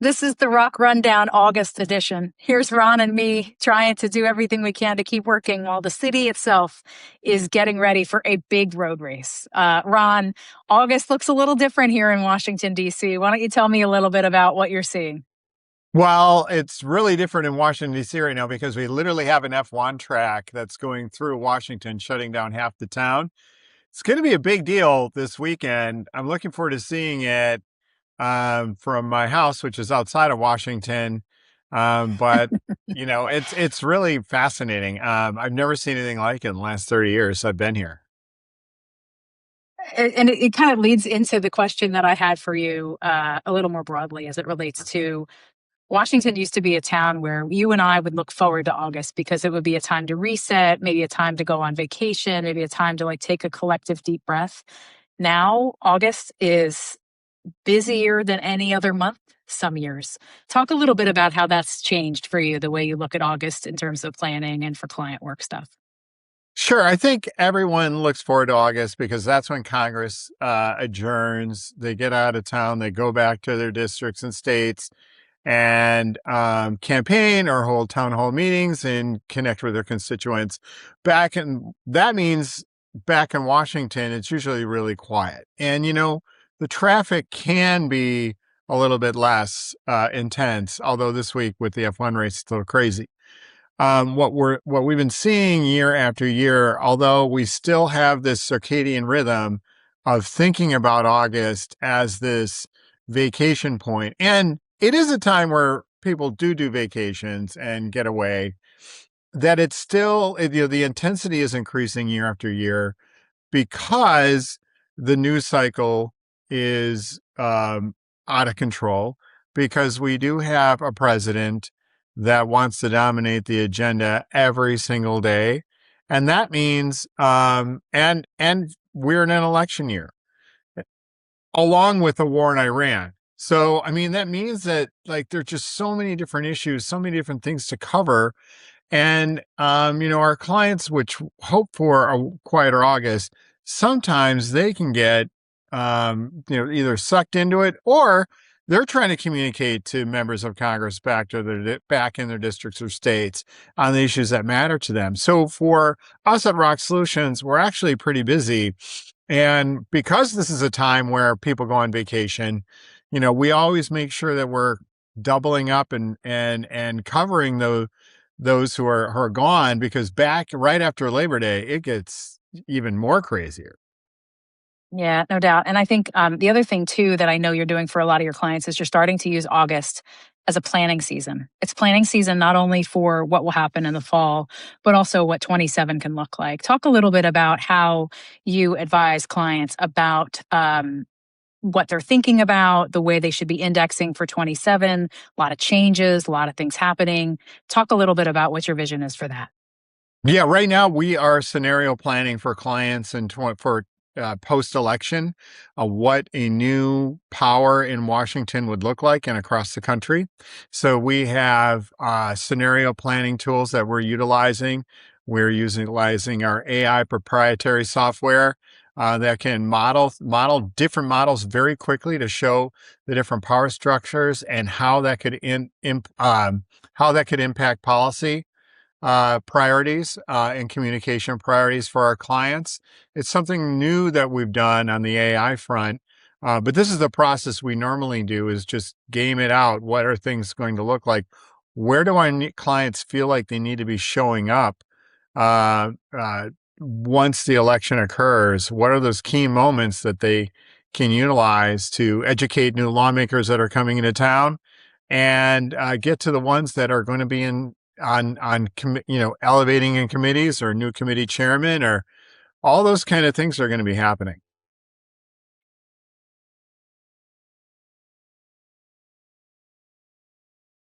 This is the ROKK Rundown August edition. Here's Ron and me trying to do everything we can to keep working while the city itself is getting ready for a big road race. Ron, August looks a little different here in Washington, D.C. Why don't you tell me a little bit about what you're seeing? Well, it's really different in Washington, D.C. right now because we literally have an F1 track that's going through Washington, shutting down half the town. It's going to be a big deal this weekend. I'm looking forward to seeing it from my house, which is outside of Washington. But it's really fascinating. I've never seen anything like it in the last 30 years I've been here. And it kind of leads into the question that I had for you a little more broadly as it relates to Washington. Used to be a town where you and I would look forward to August because it would be a time to reset, maybe a time to go on vacation, maybe a time to take a collective deep breath. Now, August is busier than any other month some years. Talk a little bit about how that's changed for you, the way you look at August in terms of planning and for client work stuff. Sure. I think everyone looks forward to August because that's when Congress adjourns. They get out of town, they go back to their districts and states and campaign or hold town hall meetings and connect with their constituents. That means back in Washington, it's usually really quiet. And, the traffic can be a little bit less intense, although this week with the F1 race, it's a little crazy. What we've been seeing year after year, although we still have this circadian rhythm of thinking about August as this vacation point, and it is a time where people do vacations and get away, that it's still, the intensity is increasing year after year because the news cycle is out of control, because we do have a president that wants to dominate the agenda every single day. And that means, and we're in an election year along with the war in Iran. So, that means that there's just so many different issues, so many different things to cover. And, our clients, which hope for a quieter August, sometimes they can get, either sucked into it, or they're trying to communicate to members of Congress back in their districts or states on the issues that matter to them. So for us at ROKK Solutions, we're actually pretty busy. And because this is a time where people go on vacation, we always make sure that we're doubling up and covering those who are gone, because back right after Labor Day, it gets even more crazier. Yeah, no doubt. And I think the other thing, too, that I know you're doing for a lot of your clients is you're starting to use August as a planning season. It's planning season not only for what will happen in the fall, but also what 27 can look like. Talk a little bit about how you advise clients about what they're thinking about, the way they should be indexing for 27, a lot of changes, a lot of things happening. Talk a little bit about what your vision is for that. Yeah, right now we are scenario planning for clients and for post-election, what a new power in Washington would look like and across the country. So we have scenario planning tools that we're utilizing. We're utilizing our AI proprietary software that can model different models very quickly to show the different power structures and how that could impact policy priorities and communication priorities for our clients. It's something new that we've done on the AI front, but this is the process we normally do, is just game it out. What are things going to look like? Where do our clients feel like they need to be showing up once the election occurs? What are those key moments that they can utilize to educate new lawmakers that are coming into town, and get to the ones that are going to be elevating in committees, or new committee chairman, or all those kind of things are going to be happening.